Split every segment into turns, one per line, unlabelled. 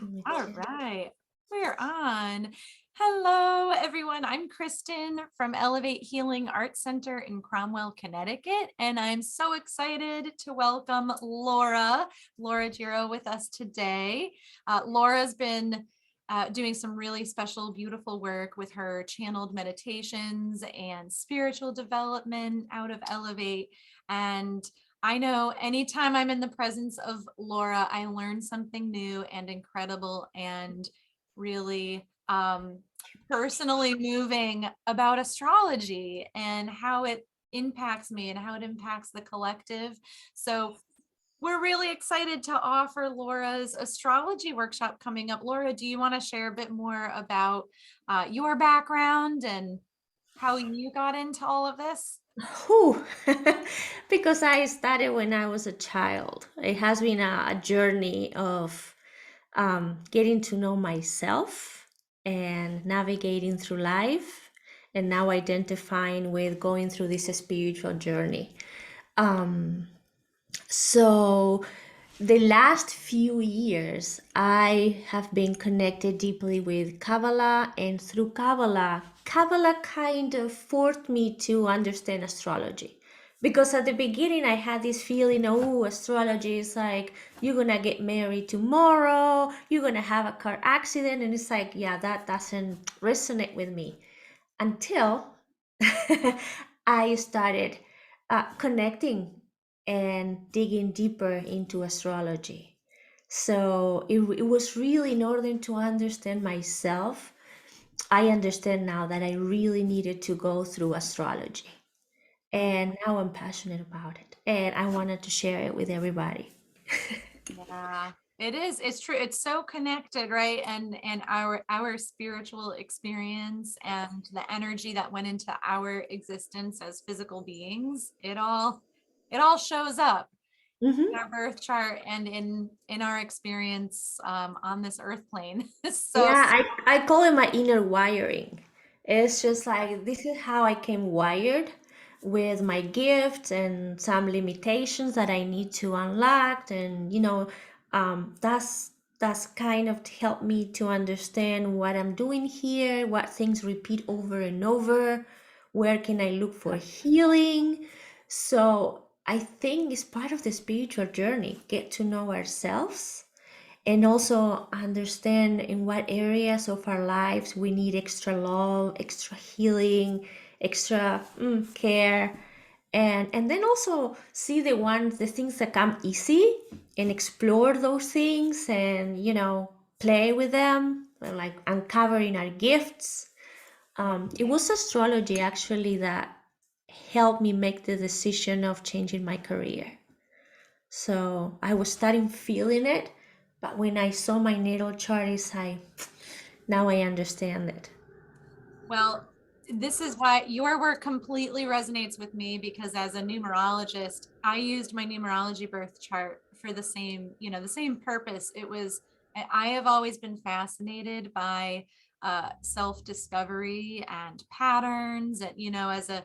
All right, we're on. Hello, everyone. I'm Kristen from Elevate Healing Arts Center in Cromwell, Connecticut, and I'm so excited to welcome Laura Giro with us today. Laura's been doing some really special, beautiful work with her channeled meditations and spiritual development out of Elevate. And I know anytime I'm in the presence of Laura, I learn something new and incredible and really personally moving about astrology and how it impacts me and how it impacts the collective. So we're really excited to offer Laura's astrology workshop coming up. Laura, do you want to share a bit more about your background and how you got into all of this?
Whew. Because I started when I was a child. It has been a journey of getting to know myself and navigating through life, and now identifying with going through this spiritual journey. Um, so, the last few years, I have been connected deeply with Kabbalah, and through Kabbalah, Kabbalah kind of forced me to understand astrology. Because at the beginning, I had this feeling, oh, astrology is like, you're gonna get married tomorrow, you're gonna have a car accident, and it's like, yeah, that doesn't resonate with me until I started connecting and digging deeper into astrology. So it was really in order to understand myself. I understand now that I really needed to go through astrology. And now I'm passionate about it. And I wanted to share it with everybody.
Yeah, it is. It's true. It's so connected, right? And our spiritual experience and the energy that went into our existence as physical beings, it all shows up in
Hmm.
our birth chart and in our experience on this earth plane. So
Yeah, I call it my inner wiring. It's just like this is how I came wired with my gifts and some limitations that I need to unlock. And that's kind of helped me to understand what I'm doing here, what things repeat over and over, where can I look for healing. So I think it's part of the spiritual journey, get to know ourselves and also understand in what areas of our lives we need extra love, extra healing, extra care, and then also see the things that come easy and explore those things, and play with them, and like uncovering our gifts. It was astrology actually that helped me make the decision of changing my career. So I was starting feeling it, but when I saw my natal chart, it's like, now I understand it.
well, this is why your work completely resonates with me because as a numerologist, I used my numerology birth chart for the same purpose. I have always been fascinated by self-discovery and patterns, and as a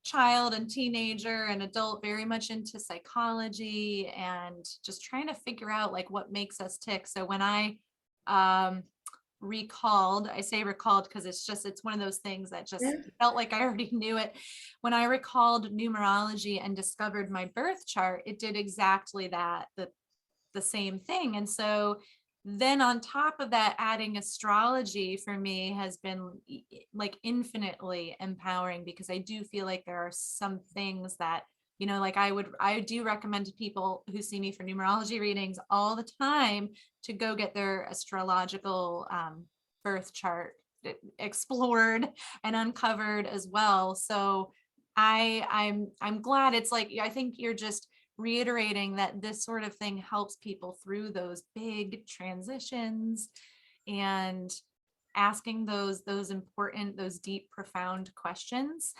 child and teenager and adult, very much into psychology and just trying to figure out like what makes us tick. So when um I say recalled because it's one of those things that just
Yeah.
felt like I already knew it. When I recalled numerology and discovered my birth chart, it did exactly that, the same thing. And so then on top of that, adding astrology for me has been like infinitely empowering because I do feel like there are some things that, like I do recommend to people who see me for numerology readings all the time to go get their astrological birth chart explored and uncovered as well. So I'm glad. It's like I think you're just reiterating that this sort of thing helps people through those big transitions and asking those important, those deep, profound questions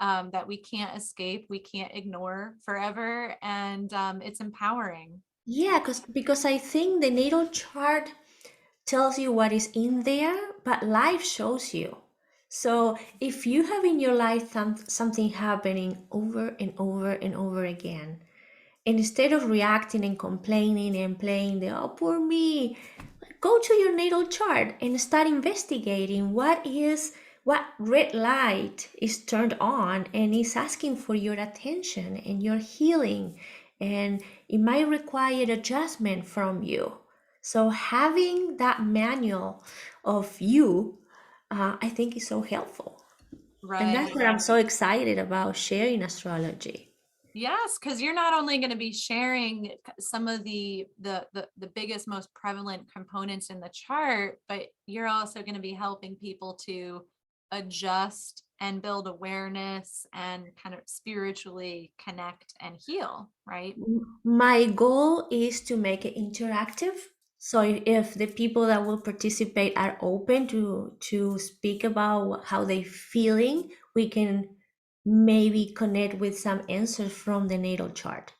that we can't escape, we can't ignore forever, and it's empowering.
Yeah, because I think the natal chart tells you what is in there, but life shows you. So if you have in your life something happening over and over and over again, and instead of reacting and complaining and playing the oh poor me, go to your natal chart and start investigating what red light is turned on and is asking for your attention and your healing, and it might require adjustment from you. So having that manual of you, I think is so helpful. And that's
Right.
what I'm so excited about sharing astrology.
Yes, because you're not only going to be sharing some of the biggest, most prevalent components in the chart, but you're also going to be helping people to adjust and build awareness and kind of spiritually connect and heal, right?
My goal is to make it interactive. So if the people that will participate are open to speak about how they feeling, we can maybe connect with some answers from the natal chart.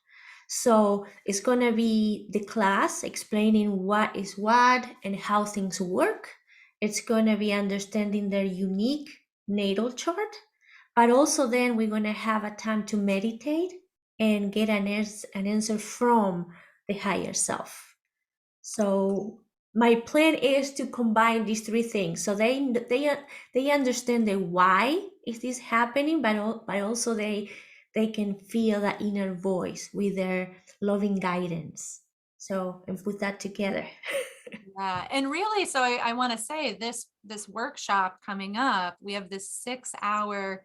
So it's going to be the class explaining what is what and how things work. It's going to be understanding their unique natal chart, but also then we're going to have a time to meditate and get an answer from the higher self. So my plan is to combine these three things, so they understand the why is this happening, but also they can feel that inner voice with their loving guidance. So and put that together.
Yeah, and really, so I want to say this workshop coming up, we have this 6 hour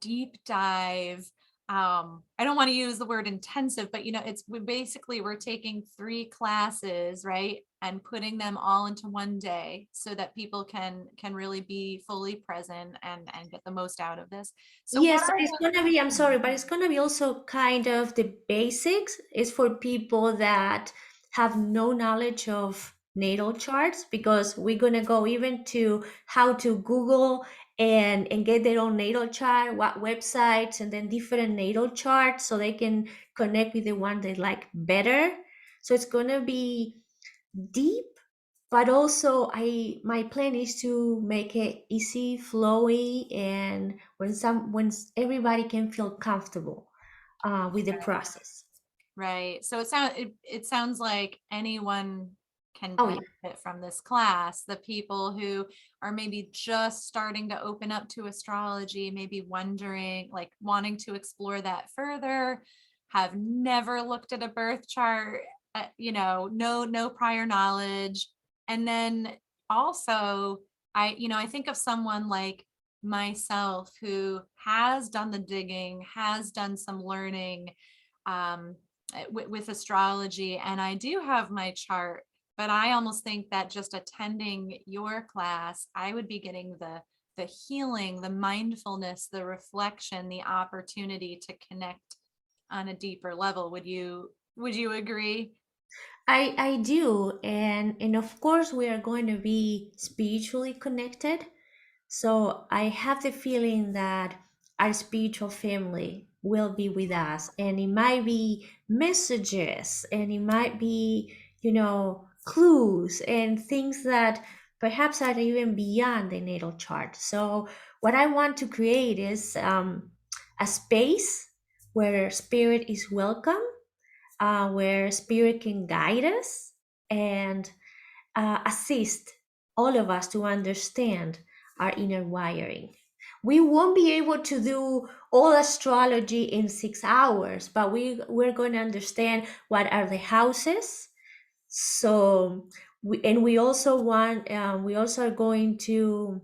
deep dive. I don't want to use the word intensive, but it's we're taking 3 classes, right? And putting them all into one day so that people can really be fully present and get the most out of this. So what
Yes,
are
it's gonna be, I'm sorry, but it's gonna be also kind of the basics. It's for people that have no knowledge of natal charts, because we're gonna go even to how to Google and get their own natal chart, what websites, and then different natal charts so they can connect with the one they like better. So it's gonna be deep, but also I my plan is to make it easy flowy, and everybody can feel comfortable with the process.
Right. So it sounds like anyone can
Oh yeah.
benefit from this class. The people who are maybe just starting to open up to astrology, maybe wondering, like wanting to explore that further, have never looked at a birth chart, no prior knowledge. And then also, I think of someone like myself who has done the digging, has done some learning, um, with astrology, and I do have my chart, but I almost think that just attending your class, I would be getting the healing, the mindfulness, the reflection, the opportunity to connect on a deeper level. Would you agree?
I do, and of course we are going to be spiritually connected. So I have the feeling that our spiritual family will be with us, and it might be messages, and it might be, clues and things that perhaps are even beyond the natal chart. So what I want to create is a space where spirit is welcome, where spirit can guide us and assist all of us to understand our inner wiring. We won't be able to do all astrology in 6 hours, but we're going to understand what are the houses. So, we also we also are going to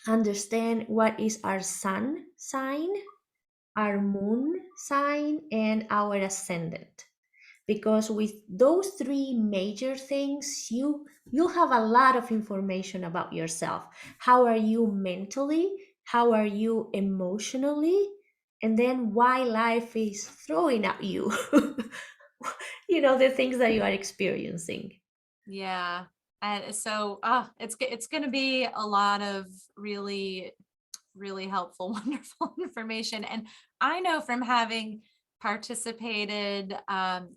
understand what is our sun sign, our moon sign, and our ascendant, because with those three major things you'll have a lot of information about yourself. How are you mentally, how are you emotionally, and then why life is throwing at you the things that you are experiencing.
Yeah. And so it's going to be a lot of really really helpful, wonderful information. And I know from having participated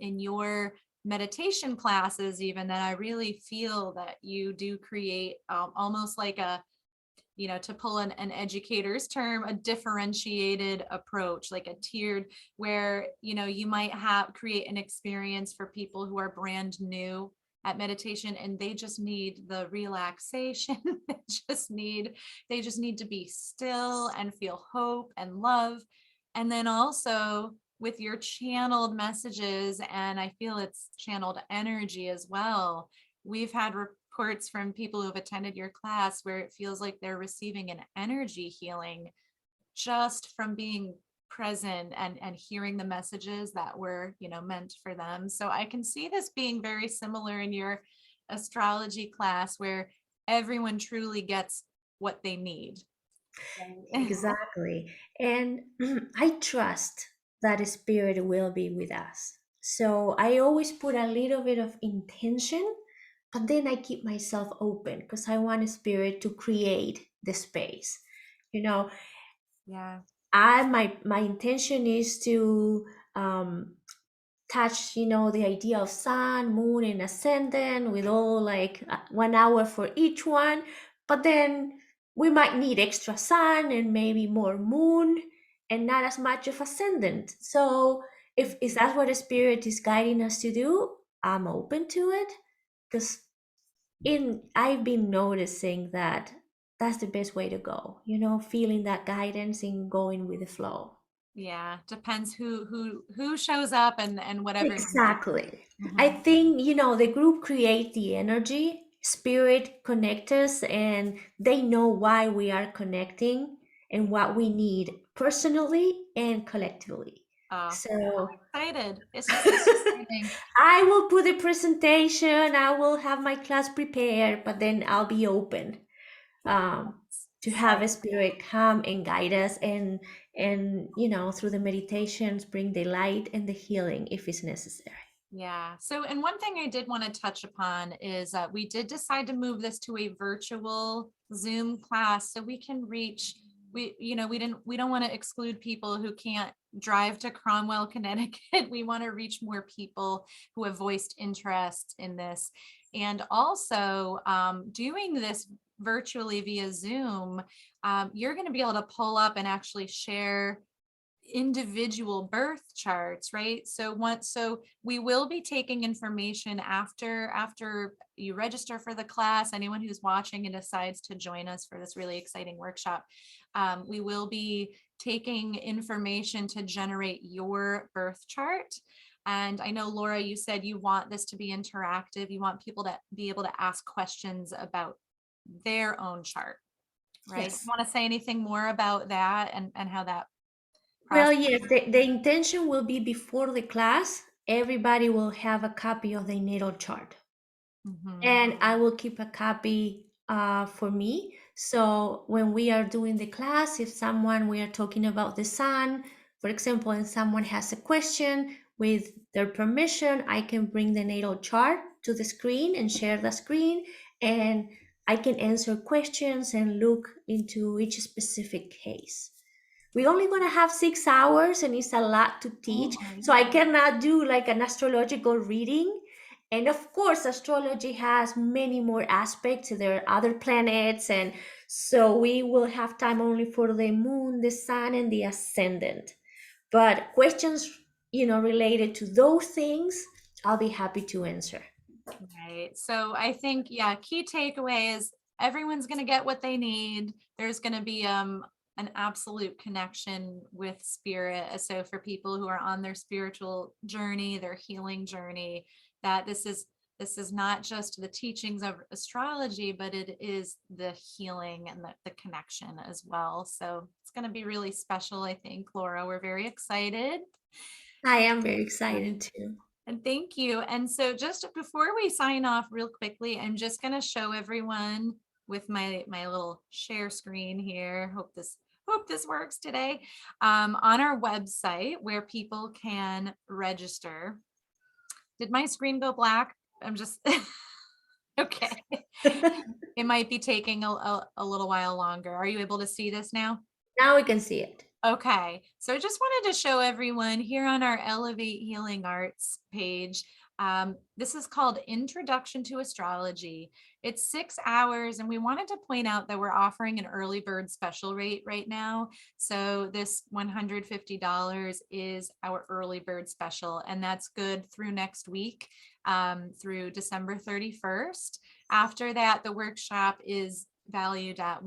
in your meditation classes, even, that I really feel that you do create almost like to pull an educator's term, a differentiated approach, like a tiered, where you might have create an experience for people who are brand new at meditation and they just need the relaxation. They just need to be still and feel hope and love. And then also with your channeled messages, and I feel it's channeled energy as well. We've had reports from people who've attended your class where it feels like they're receiving an energy healing just from being present and hearing the messages that were, meant for them. So I can see this being very similar in your astrology class where everyone truly gets what they need. Right?
Exactly. And I trust that spirit will be with us. So I always put a little bit of intention, but then I keep myself open because I want a spirit to create the space. You know,
Yeah.
my intention is to touch, the idea of sun, moon, and ascendant with all like 1 hour for each one. But then we might need extra sun and maybe more moon and not as much of ascendant. So if
Mhm.
that's what the spirit is guiding us to do, I'm open to it because in I've been noticing that that's the best way to go, feeling that guidance and going with the flow.
Yeah. Depends who shows up and whatever needs.
Exactly. I
Mhm.
think, the group create the energy, spirit connect us, and they know why we are connecting and what we need personally and collectively.
Oh,
So
excited. It's just so exciting.
I will put a presentation, I will have my class prepared, but then I'll be open to have a
So
spirit come and guide us and through the meditations bring the light and the healing if it's necessary.
yeah. So, and one thing I did want to touch upon is we did decide to move this to a virtual Zoom class so we can reach. We don't want to exclude people who can't drive to Cromwell, Connecticut. We want to reach more people who have voiced interest in this, and also doing this virtually via Zoom. You're going to be able to pull up and actually share individual birth charts, right? So we will be taking information after you register for the class. Anyone who's watching and decides to join us for this really exciting workshop, we will be taking information to generate your birth chart. And I know, Laura, you said you want this to be interactive. You want people to be able to ask questions about their own chart, right? You
Yes.
want to say anything more about that and how that
Well,
process?
yes, the intention will be before the class, everybody will have a copy of the natal chart.
Mhm.
And I will keep a copy for me. So when we are doing the class, if we are talking about the sun, for example, and someone has a question, with their permission, I can bring the natal chart to the screen and share the screen, and I can answer questions and look into each specific case. We're only going to have 6 hours and it's a lot to
Oh
teach.
my
So I
God.
cannot do like an astrological reading. And of course, astrology has many more aspects. There are other planets. And so we will have time only for the moon, the sun, and the ascendant. But questions, related to those things, I'll be happy to answer.
Right. So I think, yeah, key takeaway is everyone's going to get what they need. There's going to be an absolute connection with spirit. So for people who are on their spiritual journey, their healing journey, that this is not just the teachings of astrology, but it is the healing and the connection as well. So it's going to be really special, I think, Laura. We're very excited.
I am very excited too.
And thank you. And so just before we sign off real quickly, I'm just going to show everyone with my little share screen here. Hope this works today. On our website where people can register. Did my screen go black? I'm just okay. It might be taking a little while longer. Are you able to see this now?
Now we can see it.
Okay, so I just wanted to show everyone here on our Elevate Healing Arts page. This is called Introduction to Astrology. It's 6 hours, and we wanted to point out that we're offering an early bird special rate right now. So this $150 is our early bird special, and that's good through next week. through December 31st. After that, the workshop is valued at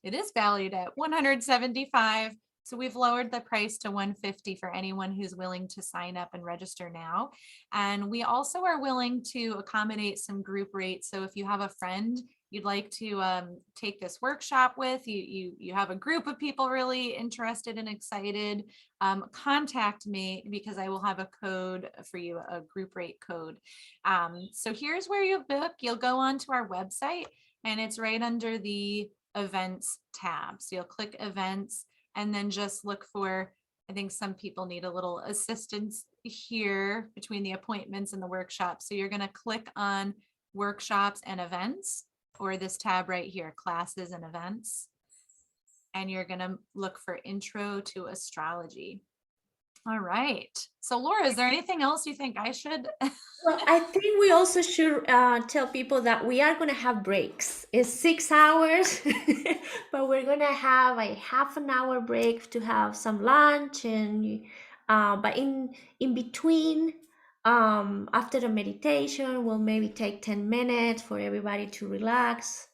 it is valued at 175. So we've lowered the price to 150 for anyone who's willing to sign up and register now. And we also are willing to accommodate some group rates. So if you have a friend you'd like to take this workshop with, you have a group of people really interested and excited, contact me because I will have a code for you, a group rate code. So here's where you book. You'll go onto our website and it's right under the events tab. So you'll click events and then just look for, I think some people need a little assistance here between the appointments and the workshops. So you're going to click on workshops and events, or this tab right here, classes and events. And you're going to look for intro to astrology. All right. So Laura, is there anything else you think I should?
Well, I think we also should tell people that we are going to have breaks. It's 6 hours, but we're going to have a half an hour break to have some lunch, and but in between, after the meditation, we'll maybe take 10 minutes for everybody to relax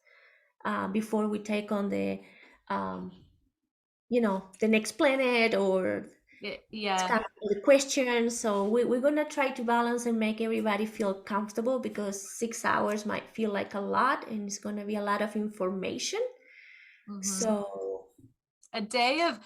before we take on um, the next planet or it's
Yeah.
kind of the question. So we're gonna try to balance and make everybody feel comfortable because 6 hours might feel like a lot and it's gonna be a lot of information.
Mhm.
So
A day of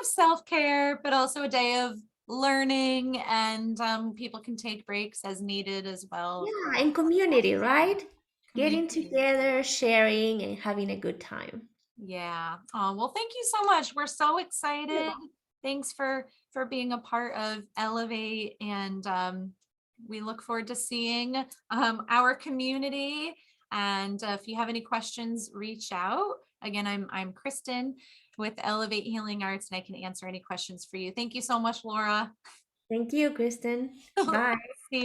self-care, but also a day of learning, and people can take breaks as needed as well, of
yeah,
course.
and community, right? Getting
Community.
together, sharing, and having a good time.
Yeah. Oh, well, thank you so much. We're so
Yeah.
excited. Thanks for being a part of Elevate, and we look forward to seeing our community. And if you have any questions, reach out. Again, I'm Kristen with Elevate Healing Arts, and I can answer any questions for you. Thank you so much, Laura.
Thank you, Kristen. Bye.
See